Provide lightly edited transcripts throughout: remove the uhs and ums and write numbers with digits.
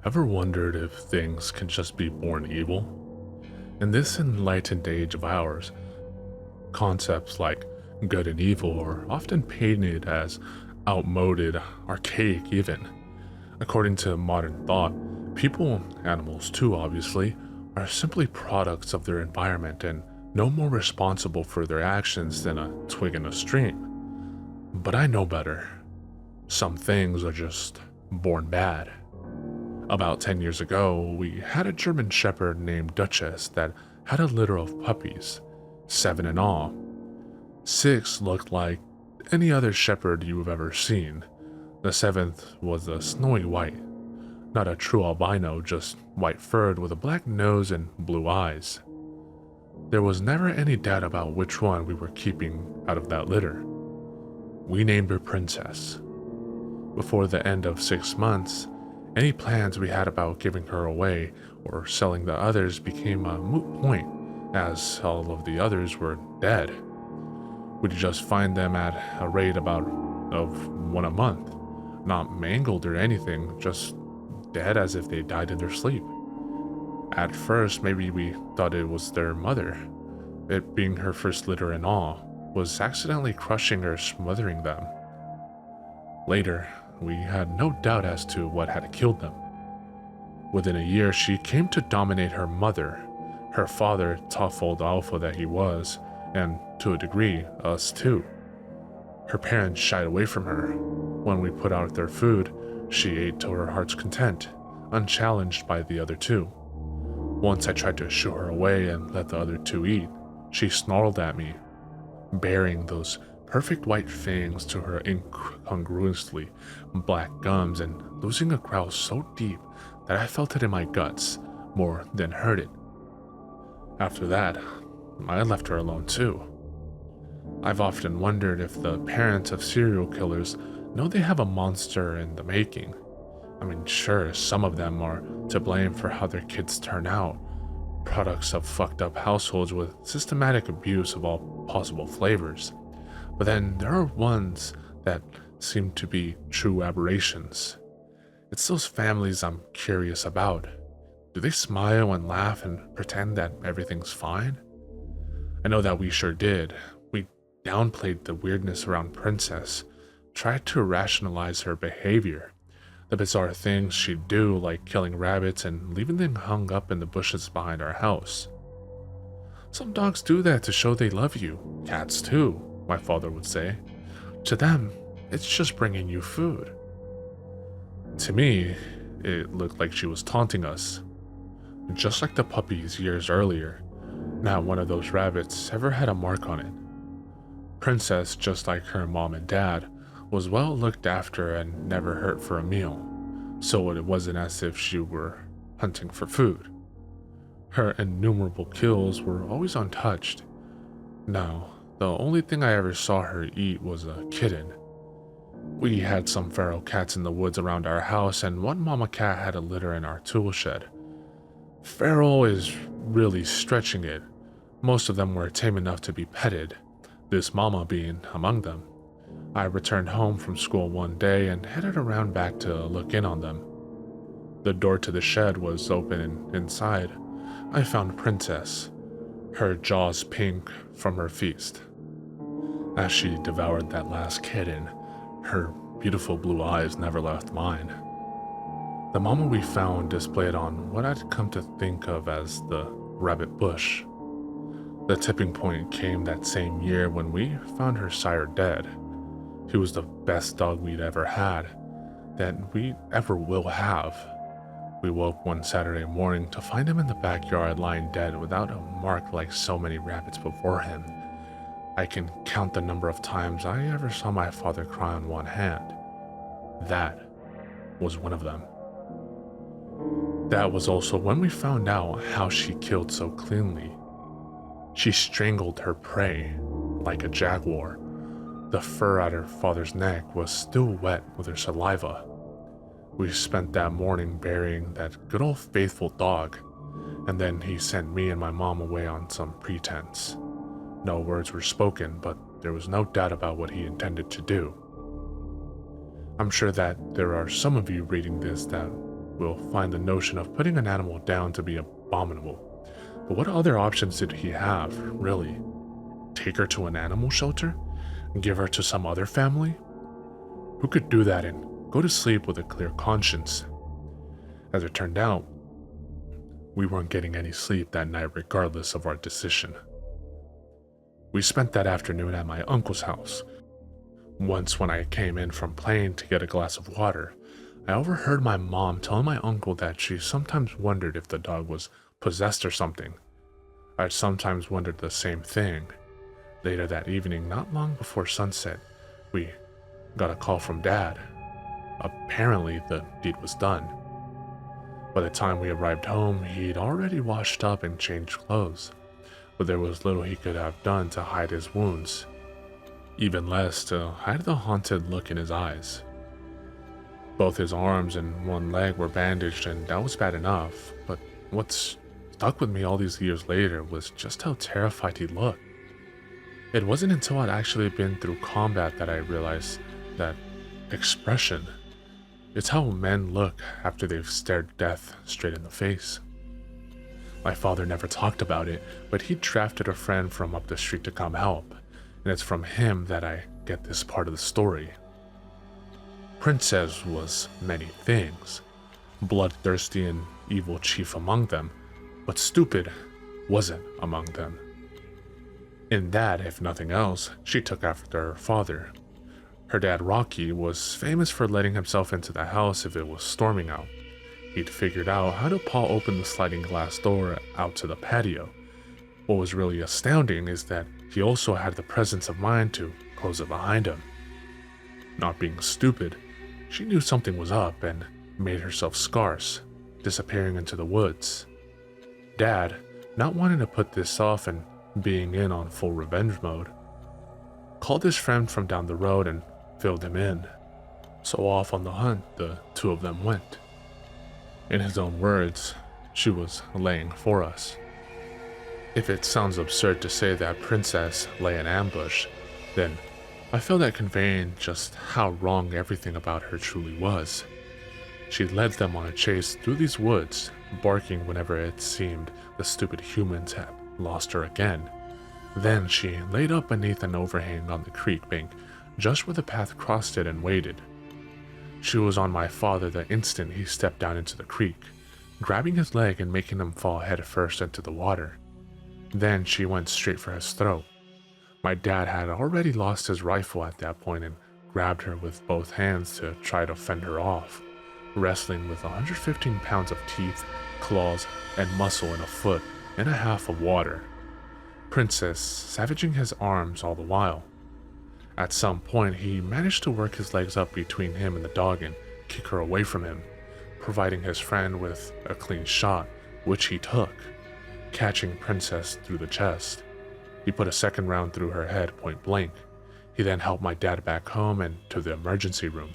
Ever wondered if things can just be born evil? In this enlightened age of ours, concepts like good and evil are often painted as outmoded, archaic even. According to modern thought, people, animals too obviously, are simply products of their environment and no more responsible for their actions than a twig in a stream. But I know better. Some things are just born bad. About 10 years ago, we had a German Shepherd named Duchess that had a litter of puppies, 7 in all. 6 looked like any other shepherd you've ever seen. The 7th was a snowy white, not a true albino, just white-furred with a black nose and blue eyes. There was never any doubt about which one we were keeping out of that litter. We named her Princess. Before the end of 6 months, any plans we had about giving her away or selling the others became a moot point, as all of the others were dead. We'd just find them at a rate of one a month, not mangled or anything, just dead as if they died in their sleep. At first, maybe we thought it was their mother. It being her first litter and all, was accidentally crushing or smothering them. Later, we had no doubt as to what had killed them. Within a year, she came to dominate her mother, her father, tough old alpha that he was, and to a degree, us too. Her parents shied away from her. When we put out their food, she ate to her heart's content, unchallenged by the other two. Once I tried to shoo her away and let the other two eat, she snarled at me, baring those perfect white fangs to her incongruously black gums and losing a growl so deep that I felt it in my guts more than heard it. After that, I left her alone too. I've often wondered if the parents of serial killers know they have a monster in the making. I mean, sure, some of them are to blame for how their kids turn out, products of fucked up households with systematic abuse of all possible flavors. But then there are ones that seem to be true aberrations. It's those families I'm curious about. Do they smile and laugh and pretend that everything's fine? I know that we sure did. We downplayed the weirdness around Princess, tried to rationalize her behavior, the bizarre things she'd do like killing rabbits and leaving them hung up in the bushes behind our house. Some dogs do that to show they love you, cats too, my father would say. To them, it's just bringing you food. To me, it looked like she was taunting us. Just like the puppies years earlier, not one of those rabbits ever had a mark on it. Princess, just like her mom and dad, was well looked after and never hurt for a meal, so it wasn't as if she were hunting for food. Her innumerable kills were always untouched. No, the only thing I ever saw her eat was a kitten. We had some feral cats in the woods around our house, and one mama cat had a litter in our tool shed. Feral is really stretching it. Most of them were tame enough to be petted, this mama being among them. I returned home from school one day and headed around back to look in on them. The door to the shed was open and inside I found Princess, her jaws pink from her feast. As she devoured that last kitten, her beautiful blue eyes never left mine. The moment we found displayed on what I'd come to think of as the rabbit bush. The tipping point came that same year when we found her sire dead. He was the best dog we'd ever had, that we ever will have. We woke one Saturday morning to find him in the backyard lying dead without a mark like so many rabbits before him. I can count the number of times I ever saw my father cry on one hand. That was one of them. That was also when we found out how she killed so cleanly. She strangled her prey like a jaguar. The fur at her father's neck was still wet with her saliva. We spent that morning burying that good old faithful dog, and then he sent me and my mom away on some pretense. No words were spoken, but there was no doubt about what he intended to do. I'm sure that there are some of you reading this that we'll find the notion of putting an animal down to be abominable. But what other options did he have, really? Take her to an animal shelter? Give her to some other family? Who could do that and go to sleep with a clear conscience? As it turned out, we weren't getting any sleep that night regardless of our decision. We spent that afternoon at my uncle's house. Once when I came in from playing to get a glass of water, I overheard my mom tell my uncle that she sometimes wondered if the dog was possessed or something. I'd sometimes wondered the same thing. Later that evening, not long before sunset, we got a call from Dad. Apparently, the deed was done. By the time we arrived home, he'd already washed up and changed clothes, but there was little he could have done to hide his wounds, even less to hide the haunted look in his eyes. Both his arms and one leg were bandaged, and that was bad enough, but what's stuck with me all these years later was just how terrified he looked. It wasn't until I'd actually been through combat that I realized that expression. It's how men look after they've stared death straight in the face. My father never talked about it, but he drafted a friend from up the street to come help, and it's from him that I get this part of the story. Princess was many things, bloodthirsty and evil chief among them, but stupid wasn't among them. In that, if nothing else, she took after her father. Her dad, Rocky, was famous for letting himself into the house if it was storming out. He'd figured out how to paw open the sliding glass door out to the patio. What was really astounding is that he also had the presence of mind to close it behind him. Not being stupid, she knew something was up and made herself scarce, disappearing into the woods. Dad, not wanting to put this off and being in on full revenge mode, called his friend from down the road and filled him in. So off on the hunt the two of them went. In his own words, she was laying for us. If it sounds absurd to say that Princess lay in ambush, then I feel that conveying just how wrong everything about her truly was. She led them on a chase through these woods, barking whenever it seemed the stupid humans had lost her again. Then she laid up beneath an overhang on the creek bank, just where the path crossed it, and waited. She was on my father the instant he stepped down into the creek, grabbing his leg and making him fall head first into the water. Then she went straight for his throat. My dad had already lost his rifle at that point and grabbed her with both hands to try to fend her off, wrestling with 115 pounds of teeth, claws, and muscle in a foot and a half of water. Princess savaging his arms all the while. At some point, he managed to work his legs up between him and the dog and kick her away from him, providing his friend with a clean shot, which he took, catching Princess through the chest. He put a second round through her head point blank. He then helped my dad back home and to the emergency room,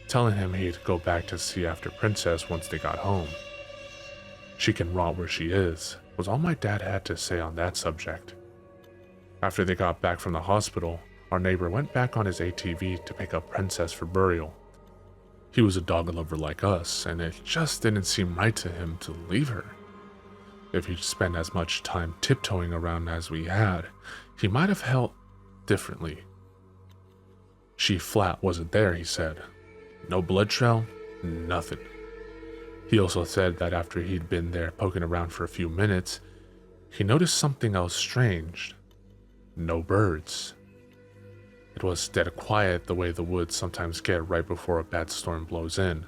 telling him he'd go back to see after Princess once they got home. She can rot where she is, was all my dad had to say on that subject. After they got back from the hospital, our neighbor went back on his ATV to pick up Princess for burial. He was a dog lover like us, and it just didn't seem right to him to leave her. If he'd spent as much time tiptoeing around as we had, he might have felt differently. She flat wasn't there, he said. No blood trail, nothing. He also said that after he'd been there poking around for a few minutes, he noticed something else strange. No birds. It was dead quiet the way the woods sometimes get right before a bad storm blows in.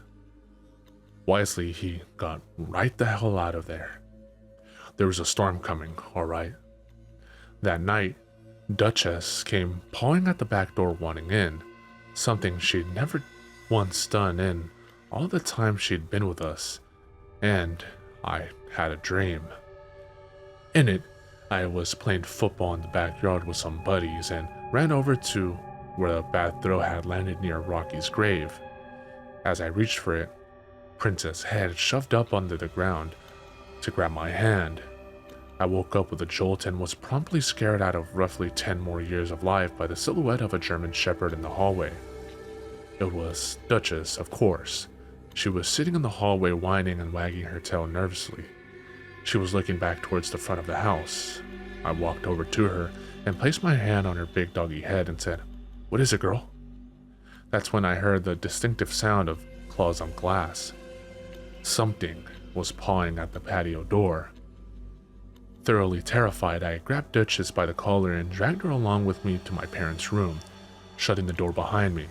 Wisely, he got right the hell out of there. There was a storm coming, all right. That night, Duchess came pawing at the back door wanting in, something she'd never once done in all the time she'd been with us, and I had a dream. In it, I was playing football in the backyard with some buddies and ran over to where a bad throw had landed near Rocky's grave. As I reached for it, Princess' head shoved up under the ground to grab my hand. I woke up with a jolt and was promptly scared out of roughly 10 more years of life by the silhouette of a German Shepherd in the hallway. It was Duchess, of course. She was sitting in the hallway whining and wagging her tail nervously. She was looking back towards the front of the house. I walked over to her and placed my hand on her big doggy head and said, "What is it, girl?" That's when I heard the distinctive sound of claws on glass. Something was pawing at the patio door. Thoroughly terrified, I grabbed Duchess by the collar and dragged her along with me to my parents' room, shutting the door behind me.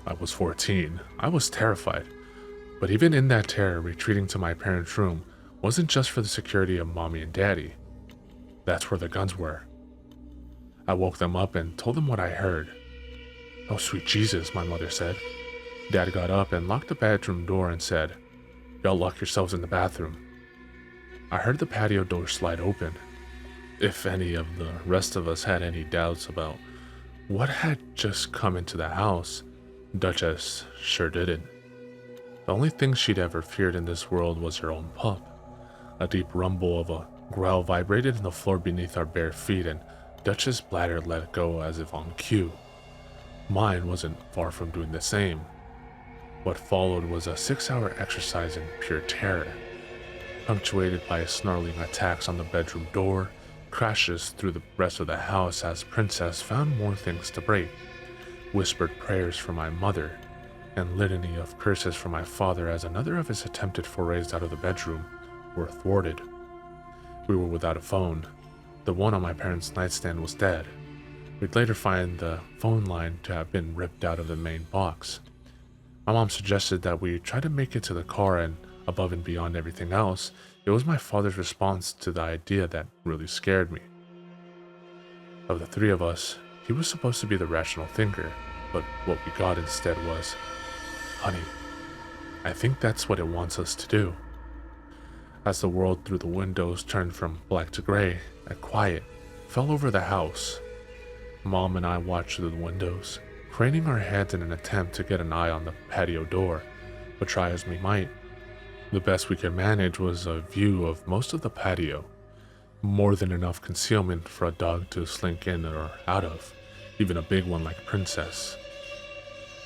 I was 14. I was terrified, but even in that terror, retreating to my parents' room wasn't just for the security of Mommy and Daddy. That's where the guns were. I woke them up and told them what I heard. "Oh, sweet Jesus," my mother said. Dad got up and locked the bedroom door and said, "Y'all lock yourselves in the bathroom." I heard the patio door slide open. If any of the rest of us had any doubts about what had just come into the house, Duchess sure didn't. The only thing she'd ever feared in this world was her own pup. A deep rumble of a growl vibrated in the floor beneath our bare feet, and Duchess' bladder let go as if on cue. Mine wasn't far from doing the same. What followed was a 6-hour exercise in pure terror, punctuated by snarling attacks on the bedroom door, crashes through the rest of the house as Princess found more things to break, whispered prayers for my mother, and litany of curses for my father as another of his attempted forays out of the bedroom were thwarted. We were without a phone. The one on my parents' nightstand was dead. We'd later find the phone line to have been ripped out of the main box. My mom suggested that we try to make it to the car, and above and beyond everything else, it was my father's response to the idea that really scared me. Of the three of us, he was supposed to be the rational thinker, but what we got instead was, "Honey, I think that's what it wants us to do." As the world through the windows turned from black to gray, a quiet fell over the house. Mom and I watched through the windows, craning our heads in an attempt to get an eye on the patio door, but try as we might, the best we could manage was a view of most of the patio, more than enough concealment for a dog to slink in or out of, even a big one like Princess.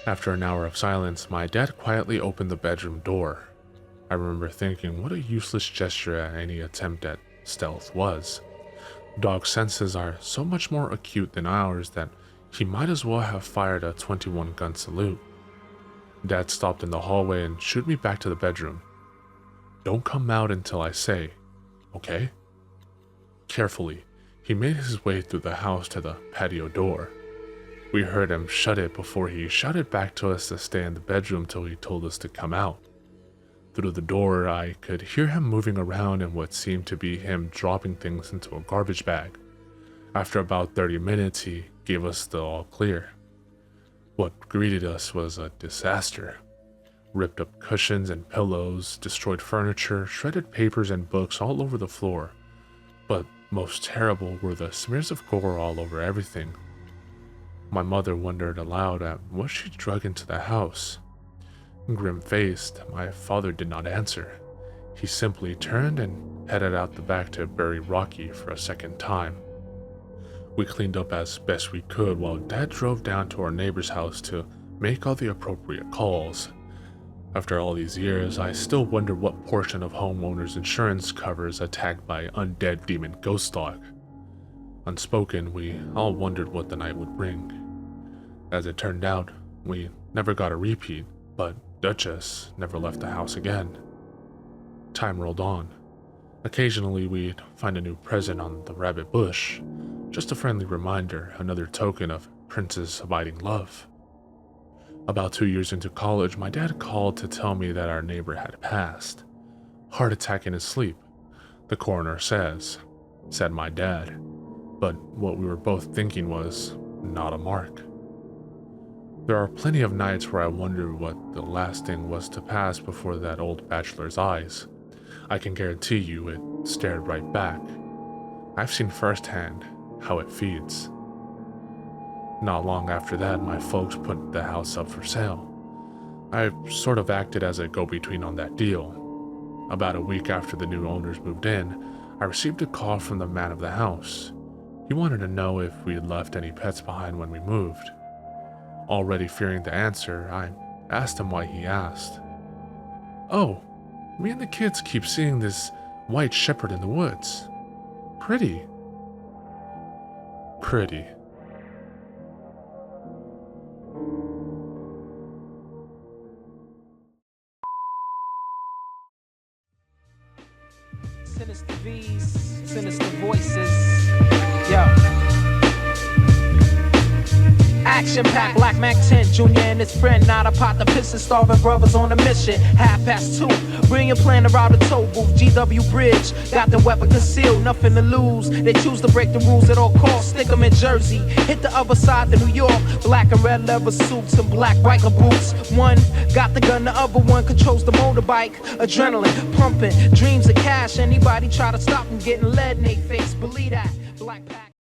After an hour of silence, my dad quietly opened the bedroom door. I remember thinking what a useless gesture any attempt at stealth was. Dog senses are so much more acute than ours that he might as well have fired a 21-gun salute. Dad stopped in the hallway and shooed me back to the bedroom. "Don't come out until I say, okay?" Carefully, he made his way through the house to the patio door. We heard him shut it before he shouted back to us to stay in the bedroom till he told us to come out. Through the door, I could hear him moving around in what seemed to be him dropping things into a garbage bag. After about 30 minutes, he gave us the all clear. What greeted us was a disaster. Ripped up cushions and pillows, destroyed furniture, shredded papers and books all over the floor. But most terrible were the smears of gore all over everything. My mother wondered aloud at what she drug into the house. Grim-faced, my father did not answer. He simply turned and headed out the back to bury Rocky for a second time. We cleaned up as best we could while Dad drove down to our neighbor's house to make all the appropriate calls. After all these years, I still wonder what portion of homeowners' insurance covers attacked by undead demon ghost dog. Unspoken, we all wondered what the night would bring. As it turned out, we never got a repeat, but Duchess never left the house again. Time rolled on. Occasionally, we'd find a new present on the rabbit bush, just a friendly reminder, another token of Prince's abiding love. About 2 years into college, my dad called to tell me that our neighbor had passed. Heart attack in his sleep, the coroner said my dad. But what we were both thinking was, not a mark. There are plenty of nights where I wonder what the last thing was to pass before that old bachelor's eyes. I can guarantee you it stared right back. I've seen firsthand how it feeds. Not long after that, my folks put the house up for sale. I sort of acted as a go-between on that deal. About a week after the new owners moved in, I received a call from the man of the house. He wanted to know if we had left any pets behind when we moved. Already fearing the answer, I asked him why he asked. Oh, me and the kids keep seeing this white shepherd in the woods. Pretty. Pretty. Sinister V's, sinister voices. Yo. Action-packed, Black Mac 10, Junior and his friend. Not a pot to piss and starving brothers on a mission. 2:30, bring your plan around the toll booth. GW Bridge, got the weapon concealed, nothing to lose. They choose to break the rules at all costs. Stick them in Jersey, hit the other side to New York. Black and red leather suits and black biker boots. One got the gun, the other one controls the motorbike. Adrenaline pumping, dreams of cash. Anybody try to stop them getting lead in their face, believe that. Black Pack.